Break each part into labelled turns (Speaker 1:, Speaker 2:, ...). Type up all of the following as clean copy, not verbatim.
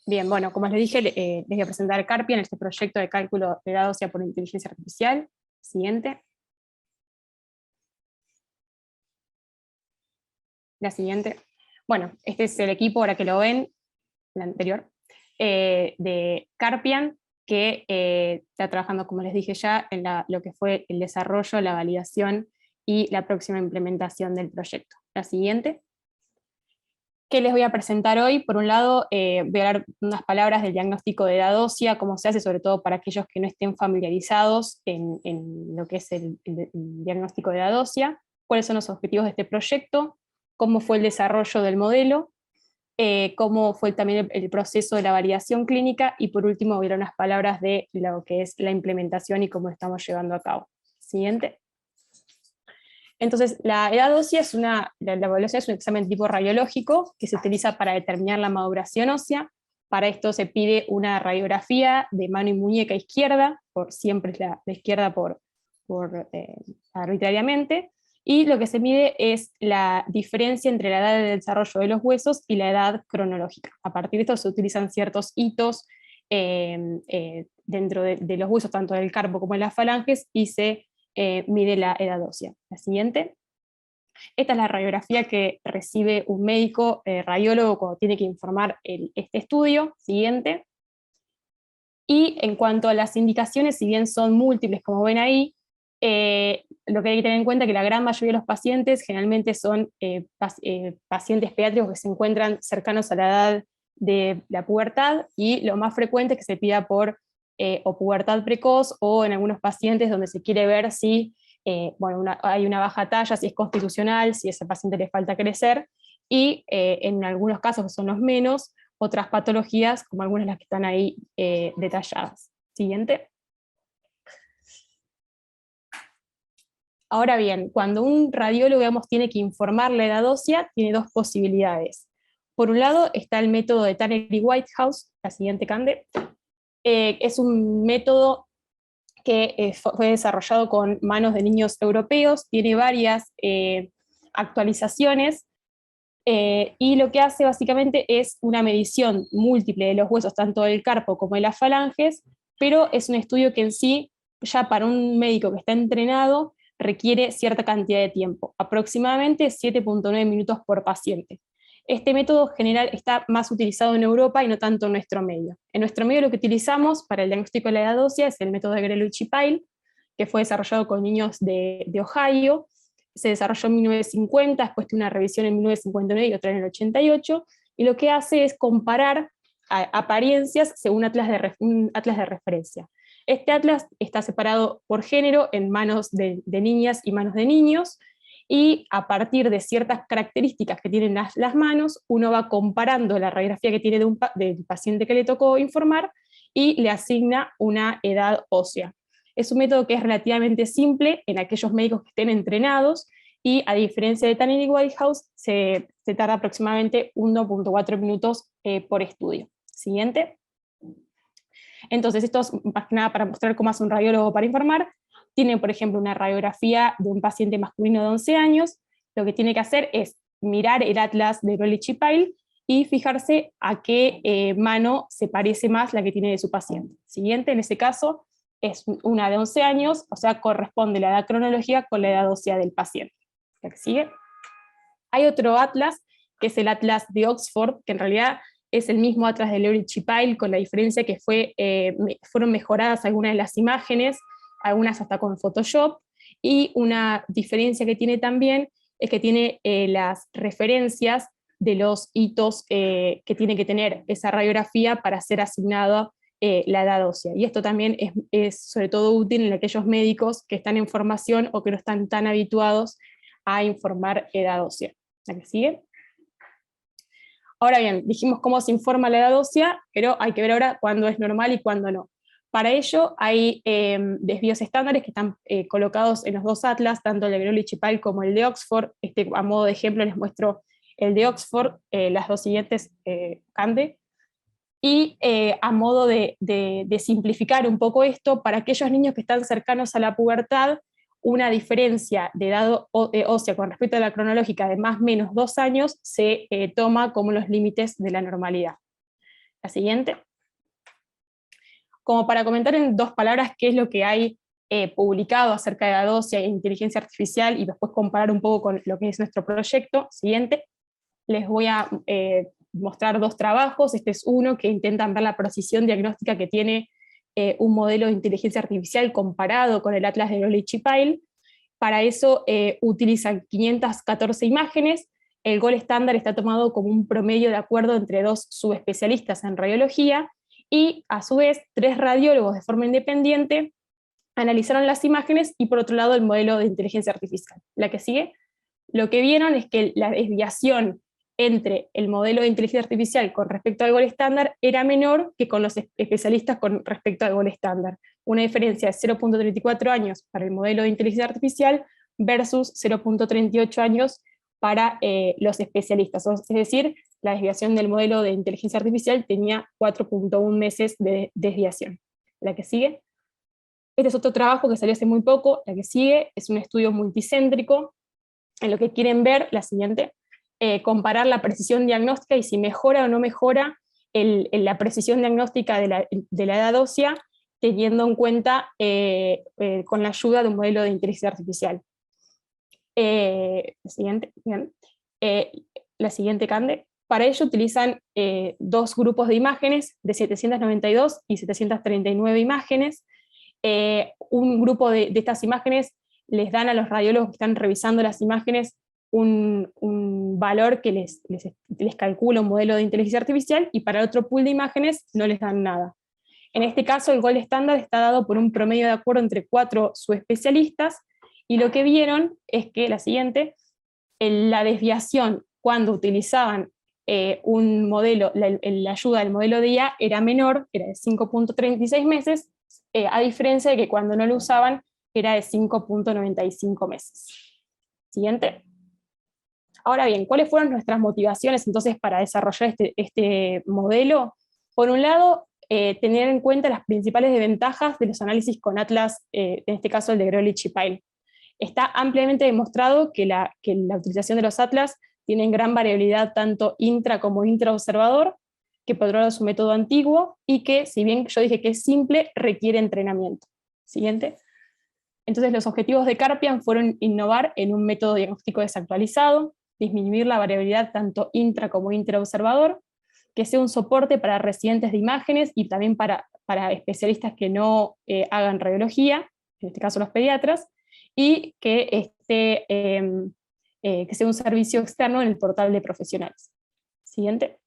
Speaker 1: Bien, bueno, como les dije, les voy a presentar Carpian, este proyecto de cálculo de edad ósea por inteligencia artificial. Siguiente. La siguiente. Bueno, este es el equipo, ahora que lo ven, la anterior, de Carpian, que está trabajando, como les dije ya, en lo que fue el desarrollo, la validación y la próxima implementación del proyecto. La siguiente. ¿Qué les voy a presentar hoy? Por un lado, voy a hablar unas palabras del diagnóstico de edad ósea, cómo se hace, sobre todo para aquellos que no estén familiarizados en lo que es el diagnóstico de edad ósea, cuáles son los objetivos de este proyecto, cómo fue el desarrollo del modelo, cómo fue también el proceso de la validación clínica, y por último voy a dar unas palabras de lo que es la implementación y cómo estamos llevando a cabo. Siguiente. Entonces, la edad ósea la evaluación es un examen tipo radiológico que se utiliza para determinar la maduración ósea. Para esto se pide una radiografía de mano y muñeca izquierda, siempre es la izquierda arbitrariamente, y lo que se mide es la diferencia entre la edad de desarrollo de los huesos y la edad cronológica. A partir de esto se utilizan ciertos hitos dentro de los huesos, tanto del carpo como de las falanges, y se mide la edad ósea. La siguiente. Esta es la radiografía que recibe un médico radiólogo cuando tiene que informar este estudio. Siguiente. Y en cuanto a las indicaciones, si bien son múltiples, como ven ahí, lo que hay que tener en cuenta es que la gran mayoría de los pacientes generalmente son pacientes pediátricos que se encuentran cercanos a la edad de la pubertad, y lo más frecuente es que se pida por o pubertad precoz, o en algunos pacientes donde se quiere ver si hay una baja talla, si es constitucional, si a ese paciente le falta crecer, y en algunos casos, que son los menos, otras patologías, como algunas de las que están ahí detalladas. Siguiente. Ahora bien, cuando un radiólogo, digamos, tiene que informar la edad ósea, tiene dos posibilidades. Por un lado está el método de Tanner y Whitehouse, la siguiente, Cande. Es un método que fue desarrollado con manos de niños europeos, tiene varias actualizaciones, y lo que hace básicamente es una medición múltiple de los huesos, tanto del carpo como de las falanges, pero es un estudio que en sí, ya para un médico que está entrenado, requiere cierta cantidad de tiempo, aproximadamente 7,9 minutos por paciente. Este método general está más utilizado en Europa y no tanto en nuestro medio. En nuestro medio lo que utilizamos para el diagnóstico de la edad ósea es el método de Grelucci-Pyle, que fue desarrollado con niños de Ohio. Se desarrolló en 1950, después de una revisión en 1959 y otra en el 88, y lo que hace es comparar apariencias según un atlas de referencia. Este atlas está separado por género en manos de niñas y manos de niños, y a partir de ciertas características que tienen las manos, uno va comparando la radiografía que tiene del paciente que le tocó informar y le asigna una edad ósea. Es un método que es relativamente simple en aquellos médicos que estén entrenados, y a diferencia de Tanner y Whitehouse, se tarda aproximadamente 1,4 minutos por estudio. Siguiente. Entonces, esto es más que nada para mostrar cómo hace un radiólogo para informar. Tiene, por ejemplo, una radiografía de un paciente masculino de 11 años. Lo que tiene que hacer es mirar el atlas de Grelucci-Pyle y fijarse a qué mano se parece más la que tiene de su paciente. Siguiente, en ese caso, es una de 11 años, o sea, corresponde la edad cronológica con la edad ósea del paciente. ¿La que sigue? Hay otro atlas, que es el atlas de Oxford, que en realidad es el mismo atlas de Grelucci-Pyle, con la diferencia que fueron mejoradas algunas de las imágenes, algunas hasta con Photoshop, y una diferencia que tiene también es que tiene las referencias de los hitos que tiene que tener esa radiografía para ser asignada la edad ósea. Y esto también es sobre todo útil en aquellos médicos que están en formación o que no están tan habituados a informar edad ósea. ¿La que sigue? Ahora bien, dijimos cómo se informa la edad ósea, pero hay que ver ahora cuándo es normal y cuándo no. Para ello hay desvíos estándares que están colocados en los dos atlas, tanto el de Grelucci-Pyle como el de Oxford. A modo de ejemplo les muestro el de Oxford, las dos siguientes, Cande. Y a modo de simplificar un poco esto, para aquellos niños que están cercanos a la pubertad, una diferencia de edad ósea con respecto a la cronológica de más o menos 2 años se toma como los límites de la normalidad. La siguiente. Como para comentar en 2 palabras qué es lo que hay publicado acerca de la dosia e inteligencia artificial, y después comparar un poco con lo que es nuestro proyecto. Siguiente. Les voy a mostrar 2 trabajos. Este es uno que intentan ver la precisión diagnóstica que tiene un modelo de inteligencia artificial comparado con el Atlas de Grolic-Pyle. Para eso utilizan 514 imágenes. El gol estándar está tomado como un promedio de acuerdo entre 2 subespecialistas en radiología, y a su vez 3 radiólogos de forma independiente analizaron las imágenes, y por otro lado el modelo de inteligencia artificial. La que sigue. Lo que vieron es que la desviación entre el modelo de inteligencia artificial con respecto al gol estándar era menor que con los especialistas con respecto al gol estándar. Una diferencia de 0.34 años para el modelo de inteligencia artificial versus 0.38 años para los especialistas. Es decir, la desviación del modelo de inteligencia artificial tenía 4.1 meses de desviación. La que sigue. Este es otro trabajo que salió hace muy poco. La que sigue es un estudio multicéntrico, en lo que quieren ver, la siguiente, comparar la precisión diagnóstica y si mejora o no mejora la precisión diagnóstica de la edad ósea, teniendo en cuenta con la ayuda de un modelo de inteligencia artificial. La siguiente, bien. La siguiente, Cande. Para ello utilizan 2 grupos de imágenes, de 792 y 739 imágenes. Un grupo de estas imágenes les dan a los radiólogos que están revisando las imágenes un valor que les calcula un modelo de inteligencia artificial, y para el otro pool de imágenes no les dan nada. En este caso el gol estándar está dado por un promedio de acuerdo entre 4 subespecialistas, y lo que vieron es que, la siguiente, la desviación cuando utilizaban un modelo, la ayuda del modelo de IA era menor, era de 5.36 meses, a diferencia de que cuando no lo usaban era de 5.95 meses. Siguiente. Ahora bien, ¿cuáles fueron nuestras motivaciones entonces para desarrollar este modelo? Por un lado, tener en cuenta las principales desventajas de los análisis con Atlas, en este caso el de Grolic-Pyle. Está ampliamente demostrado que la utilización de los Atlas tiene gran variabilidad tanto intra como intraobservador, que por otro lado es un método antiguo, y que, si bien yo dije que es simple, requiere entrenamiento. Siguiente. Entonces los objetivos de Carpian fueron innovar en un método diagnóstico desactualizado, disminuir la variabilidad tanto intra como intraobservador, que sea un soporte para residentes de imágenes y también para especialistas que no hagan radiología, en este caso los pediatras, y que sea un servicio externo en el portal de profesionales. Siguiente.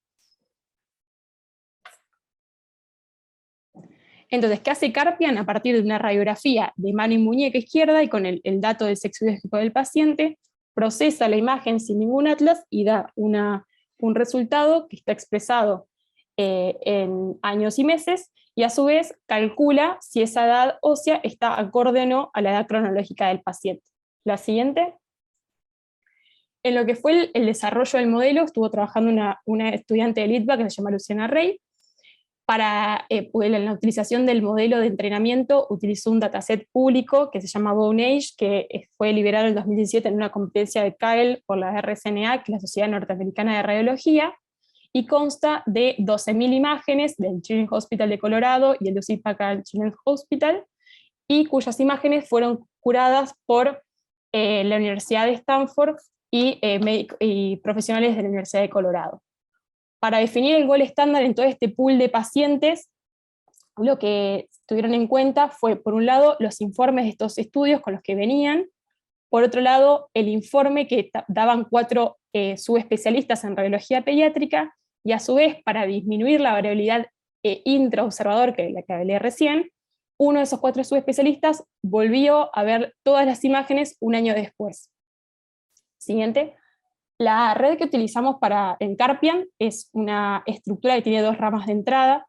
Speaker 1: Entonces, ¿qué hace Carpian? A partir de una radiografía de mano y muñeca izquierda y con el dato del sexo biológico del paciente, procesa la imagen sin ningún atlas y da un resultado que está expresado en años y meses, y a su vez calcula si esa edad ósea está acorde o no a la edad cronológica del paciente. La siguiente. En lo que fue el desarrollo del modelo estuvo trabajando una estudiante de LITBA que se llama Luciana Rey. Para la utilización del modelo de entrenamiento utilizó un dataset público que se llama Bone Age, que fue liberado en 2017 en una competencia de Kaggle por la RSNA, que es la Sociedad Norteamericana de Radiología, y consta de 12.000 imágenes del Children's Hospital de Colorado y el UC Packard Children's Hospital, y cuyas imágenes fueron curadas por la Universidad de Stanford y profesionales de la Universidad de Colorado. Para definir el gol estándar en todo este pool de pacientes, lo que tuvieron en cuenta fue, por un lado, los informes de estos estudios con los que venían, por otro lado, el informe que daban 4 subespecialistas en radiología pediátrica, y a su vez, para disminuir la variabilidad intraobservador, que la que hablé recién, uno de esos 4 subespecialistas volvió a ver todas las imágenes un año después. Siguiente. La red que utilizamos en Carpian es una estructura que tiene 2 ramas de entrada.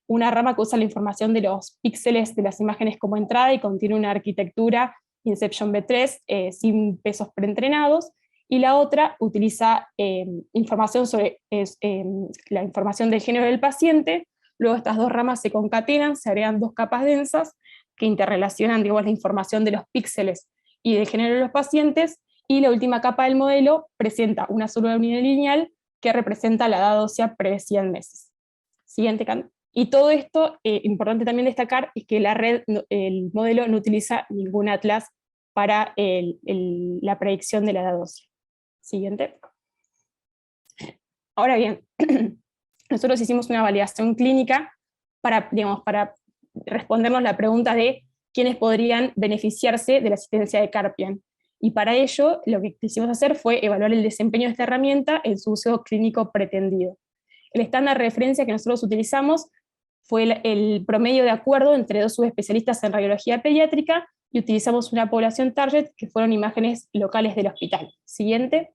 Speaker 1: Una rama que usa la información de los píxeles de las imágenes como entrada y contiene una arquitectura Inception V3 sin pesos preentrenados, y la otra utiliza información sobre la información del género del paciente. Luego estas 2 ramas se concatenan, se agregan 2 capas densas que interrelacionan, digamos, la información de los píxeles y del género de los pacientes, y la última capa del modelo presenta una sola unidad lineal que representa la edad ósea pre-100 meses. Siguiente, y todo esto, importante también destacar, es que la red, el modelo no utiliza ningún atlas para la predicción de la edad ósea. Siguiente. Ahora bien, nosotros hicimos una validación clínica para, digamos, para respondernos la pregunta de quiénes podrían beneficiarse de la asistencia de Carpian. Y para ello, lo que quisimos hacer fue evaluar el desempeño de esta herramienta en su uso clínico pretendido. El estándar de referencia que nosotros utilizamos fue el promedio de acuerdo entre dos subespecialistas en radiología pediátrica, y utilizamos una población target que fueron imágenes locales del hospital. Siguiente.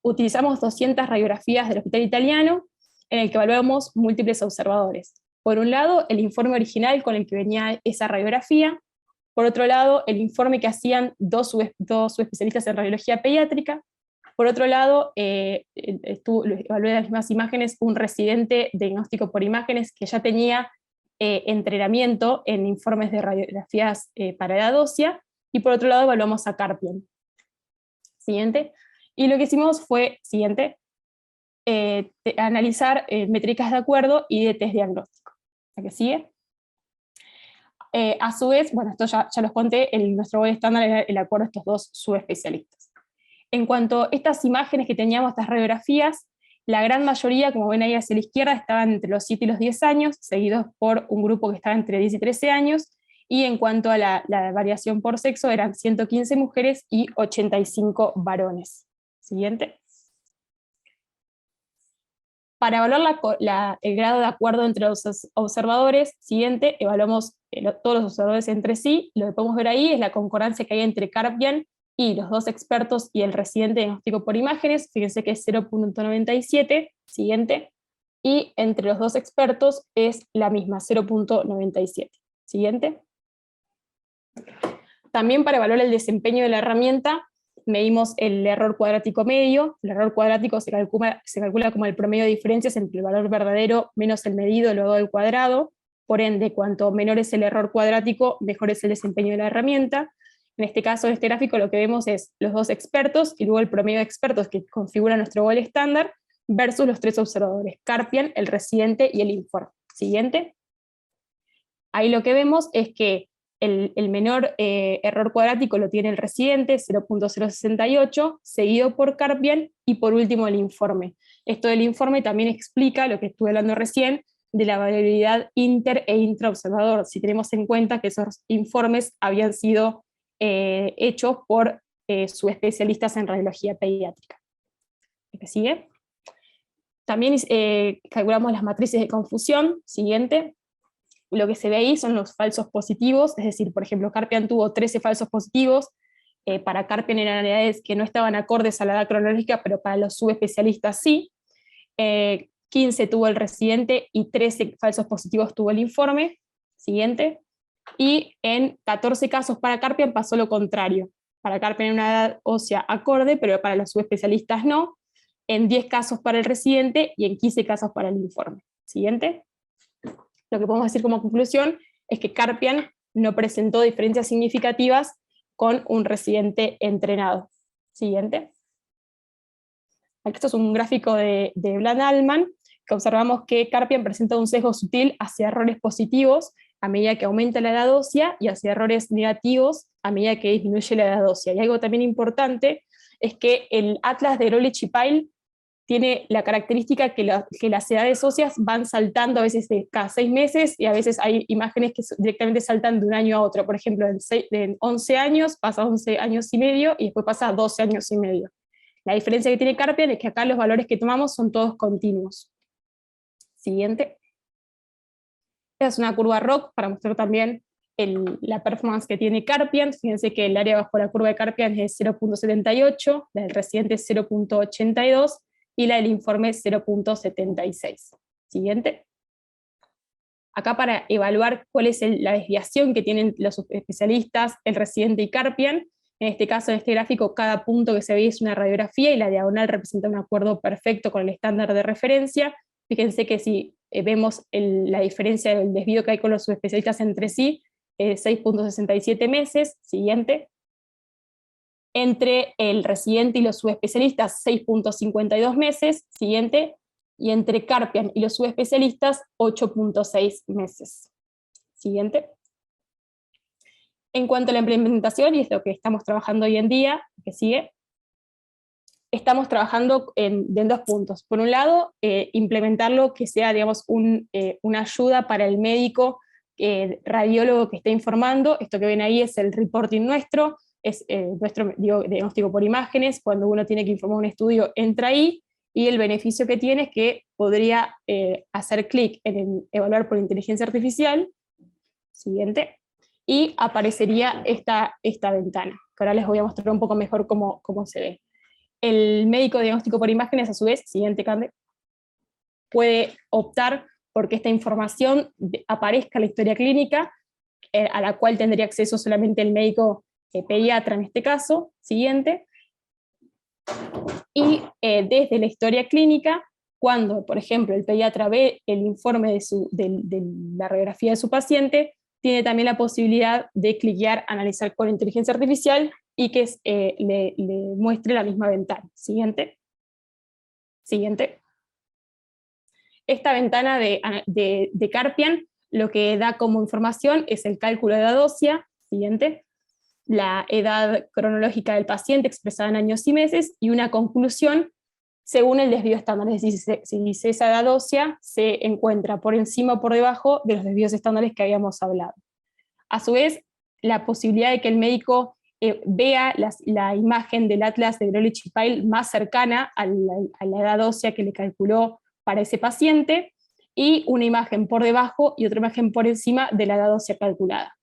Speaker 1: Utilizamos 200 radiografías del hospital italiano, en el que evaluamos múltiples observadores. Por un lado, el informe original con el que venía esa radiografía. Por otro lado, el informe que hacían dos subespecialistas en radiología pediátrica. Por otro lado, evalué las mismas imágenes un residente de diagnóstico por imágenes que ya tenía entrenamiento en informes de radiografías para edad ósea, y por otro lado evaluamos a Carpian. Siguiente. Y lo que hicimos fue, siguiente, analizar métricas de acuerdo y de test diagnóstico. ¿La que sigue? A su vez, bueno, esto ya los conté, nuestro gold estándar era el acuerdo de estos dos subespecialistas. En cuanto a estas imágenes que teníamos, estas radiografías, la gran mayoría, como ven ahí hacia la izquierda, estaban entre los 7 y los 10 años, seguidos por un grupo que estaba entre 10 y 13 años, y en cuanto a la variación por sexo, eran 115 mujeres y 85 varones. Siguiente. Para evaluar el grado de acuerdo entre los observadores, siguiente, evaluamos todos los observadores entre sí. Lo que podemos ver ahí es la concordancia que hay entre Carpian y los dos expertos y el residente de diagnóstico por imágenes. Fíjense que es 0.97, siguiente, y entre los dos expertos es la misma, 0.97. Siguiente. También para evaluar el desempeño de la herramienta, medimos el error cuadrático medio. El error cuadrático se calcula como el promedio de diferencias entre el valor verdadero menos el medido elevado al cuadrado. Por ende, cuanto menor es el error cuadrático, mejor es el desempeño de la herramienta. En este caso, en este gráfico, lo que vemos es los dos expertos y luego el promedio de expertos que configura nuestro gold estándar versus los tres observadores, Carpian, el residente y el informe. Siguiente. Ahí lo que vemos es que el menor error cuadrático lo tiene el residente, 0.068, seguido por Carpian, y por último el informe. Esto del informe también explica lo que estuve hablando recién, de la variabilidad inter e intraobservador, si tenemos en cuenta que esos informes habían sido hechos por subespecialistas en radiología pediátrica. ¿Qué sigue? También calculamos las matrices de confusión. Siguiente. Lo que se ve ahí son los falsos positivos, es decir, por ejemplo, Carpian tuvo 13 falsos positivos. Para Carpian eran edades que no estaban acordes a la edad cronológica, pero para los subespecialistas sí. 15 tuvo el residente y 13 falsos positivos tuvo el informe. Siguiente. Y en 14 casos para Carpian pasó lo contrario. Para Carpian era una edad ósea acorde, pero para los subespecialistas no. En 10 casos para el residente y en 15 casos para el informe. Siguiente. Lo que podemos decir como conclusión es que Carpian no presentó diferencias significativas con un residente entrenado. Siguiente. Esto es un gráfico de Bland-Allman, que observamos que Carpian presenta un sesgo sutil hacia errores positivos a medida que aumenta la edad ósea y hacia errores negativos a medida que disminuye la edad ósea. Y algo también importante es que el atlas de Ehrlich y Pyle tiene la característica que las edades óseas van saltando a veces de cada 6 meses, y a veces hay imágenes que directamente saltan de un año a otro. Por ejemplo, en 11 años pasa a 11 años y medio y después pasa a 12 años y medio. La diferencia que tiene Carpian es que acá los valores que tomamos son todos continuos. Siguiente. Esta es una curva ROC para mostrar también la performance que tiene Carpian. Fíjense que el área bajo la curva de Carpian es 0.78, la del residente es 0.82, y la del informe 0.76. Siguiente. Acá para evaluar cuál es la desviación que tienen los especialistas, el residente y Carpian. En este caso, en este gráfico, cada punto que se ve es una radiografía y la diagonal representa un acuerdo perfecto con el estándar de referencia. Fíjense que si vemos la diferencia del desvío que hay con los subespecialistas entre sí, 6.67 meses. Siguiente. Entre el residente y los subespecialistas, 6.52 meses. Siguiente. y entre Carpian y los subespecialistas 8.6 meses. Siguiente. En cuanto a la implementación, y es lo que estamos trabajando hoy en día, que sigue, estamos trabajando en 2 puntos. Por un lado, implementarlo que sea, digamos, una ayuda para el médico radiólogo que está informando. Esto que ven ahí es el reporting nuestro, es nuestro diagnóstico por imágenes. Cuando uno tiene que informar un estudio, entra ahí, y el beneficio que tiene es que podría hacer clic en evaluar por inteligencia artificial, siguiente, y aparecería esta ventana, que ahora les voy a mostrar un poco mejor cómo se ve. El médico de diagnóstico por imágenes, a su vez, siguiente, Cande, puede optar porque esta información aparezca en la historia clínica, a la cual tendría acceso solamente el médico pediatra en este caso, siguiente, y desde la historia clínica, cuando, por ejemplo, el pediatra ve el informe de la radiografía de su paciente, tiene también la posibilidad de cliquear analizar con inteligencia artificial y que le muestre la misma ventana. Siguiente. Siguiente. Esta ventana de Carpian lo que da como información es el cálculo de edad ósea, siguiente, la edad cronológica del paciente expresada en años y meses, y una conclusión según el desvío estándar, es decir, si esa edad ósea se encuentra por encima o por debajo de los desvíos estándares que habíamos hablado. A su vez, la posibilidad de que el médico vea la imagen del atlas de Grolic-Pyle más cercana a la edad ósea que le calculó para ese paciente, y una imagen por debajo y otra imagen por encima de la edad ósea calculada.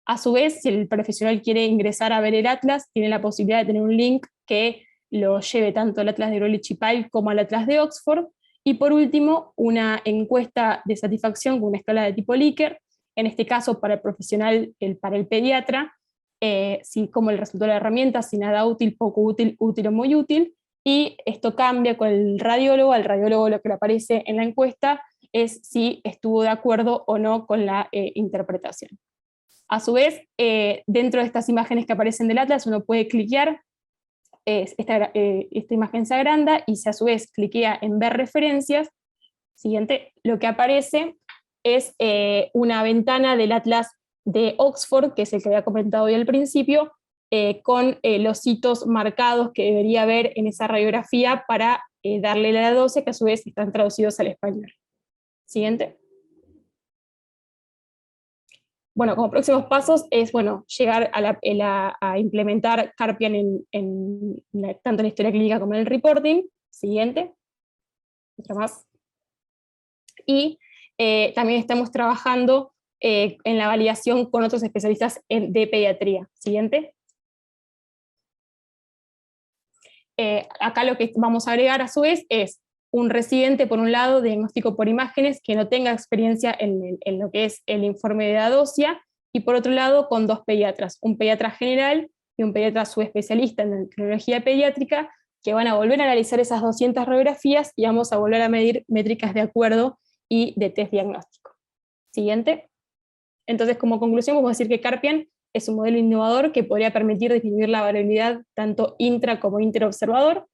Speaker 1: A su vez, si el profesional quiere ingresar a ver el atlas, tiene la posibilidad de tener un link que lo lleve tanto al atlas de Grolic-Pyle como al atlas de Oxford. Y por último, una encuesta de satisfacción con una escala de tipo Likert, en este caso para el profesional, para el pediatra, si como el resultado de la herramienta, si nada útil, poco útil, útil o muy útil, y esto cambia con el radiólogo. Al radiólogo lo que le aparece en la encuesta es si estuvo de acuerdo o no con la interpretación. A su vez, dentro de estas imágenes que aparecen del atlas, uno puede cliquear, esta imagen se agranda, y si a su vez cliquea en ver referencias, siguiente, lo que aparece es una ventana del atlas de Oxford, que es el que había comentado hoy al principio, con los hitos marcados que debería haber en esa radiografía para darle la 12, que a su vez están traducidos al español. Siguiente. Bueno, como próximos pasos es, bueno, llegar a implementar Carpian tanto en la historia clínica como en el reporting. Siguiente. Otra más. Y también estamos trabajando en la validación con otros especialistas de pediatría. Siguiente. Acá lo que vamos a agregar a su vez es un residente, por un lado, de diagnóstico por imágenes, que no tenga experiencia en lo que es el informe de edad ósea, y por otro lado, con 2 pediatras, un pediatra general y un pediatra subespecialista en endocrinología pediátrica, que van a volver a analizar esas 200 radiografías y vamos a volver a medir métricas de acuerdo y de test diagnóstico. Siguiente. Entonces, como conclusión, podemos decir que Carpian es un modelo innovador que podría permitir disminuir la variabilidad tanto intra como interobservador,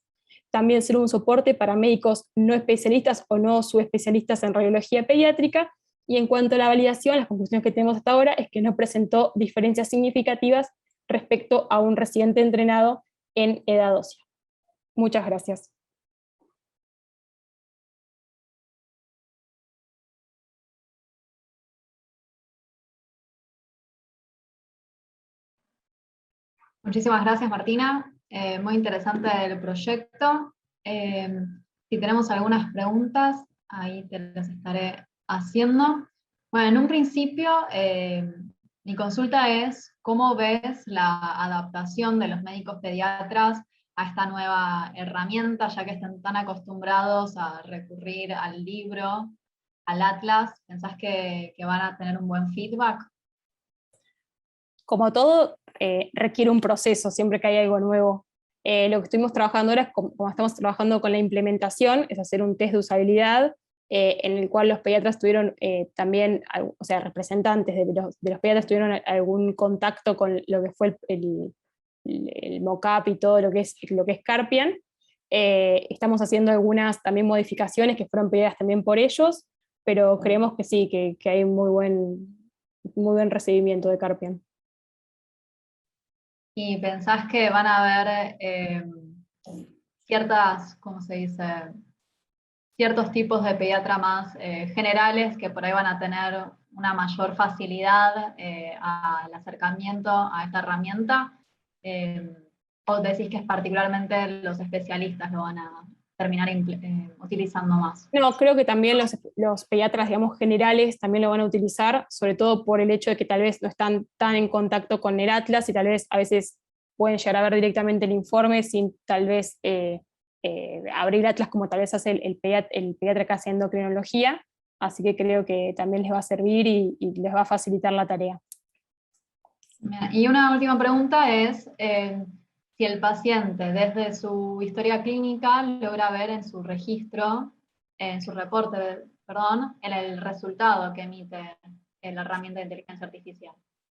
Speaker 1: también ser un soporte para médicos no especialistas o no subespecialistas en radiología pediátrica, y en cuanto a la validación, las conclusiones que tenemos hasta ahora es que no presentó diferencias significativas respecto a un residente entrenado en edad ósea. Muchas gracias.
Speaker 2: Muchísimas gracias, Martina. Muy interesante el proyecto. Si tenemos algunas preguntas, ahí te las estaré haciendo. Bueno, en un principio, mi consulta es, ¿cómo ves la adaptación de los médicos pediatras a esta nueva herramienta, ya que están tan acostumbrados a recurrir al libro, al atlas? ¿Pensás que van a tener un buen feedback?
Speaker 1: Como todo, requiere un proceso siempre que hay algo nuevo. Lo que estuvimos trabajando ahora es, como estamos trabajando con la implementación, es hacer un test de usabilidad, en el cual los pediatras tuvieron también, o sea, representantes de los pediatras tuvieron algún contacto con lo que fue el mock-up y todo lo que es Carpian, Estamos haciendo algunas también modificaciones que fueron pedidas también por ellos, pero creemos que sí, que hay muy buen recibimiento de Carpian.
Speaker 2: ¿Y pensás que van a haber ciertas, ¿cómo se dice? Ciertos tipos de pediatra más generales que por ahí van a tener una mayor facilidad al acercamiento a esta herramienta? ¿O decís que es particularmente los especialistas lo van a terminar utilizando más?
Speaker 1: No, creo que también los pediatras, digamos, generales también lo van a utilizar, sobre todo por el hecho de que tal vez no están tan en contacto con el Atlas y tal vez a veces pueden llegar a ver directamente el informe sin tal vez abrir Atlas como tal vez hace el pediatra que hace endocrinología, así que creo que también les va a servir y les va a facilitar la tarea.
Speaker 2: Y una última pregunta es si el paciente desde su historia clínica logra ver en su registro, en su reporte, perdón, en el resultado que emite la herramienta de inteligencia artificial.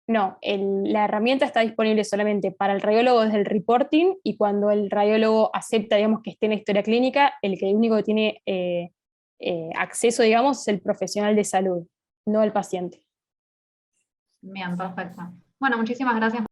Speaker 1: No, la herramienta está disponible solamente para el radiólogo desde el reporting, y cuando el radiólogo acepta, digamos, que esté en la historia clínica, el único que tiene acceso, digamos, es el profesional de salud, no el paciente.
Speaker 2: Bien, perfecto. Bueno, muchísimas gracias.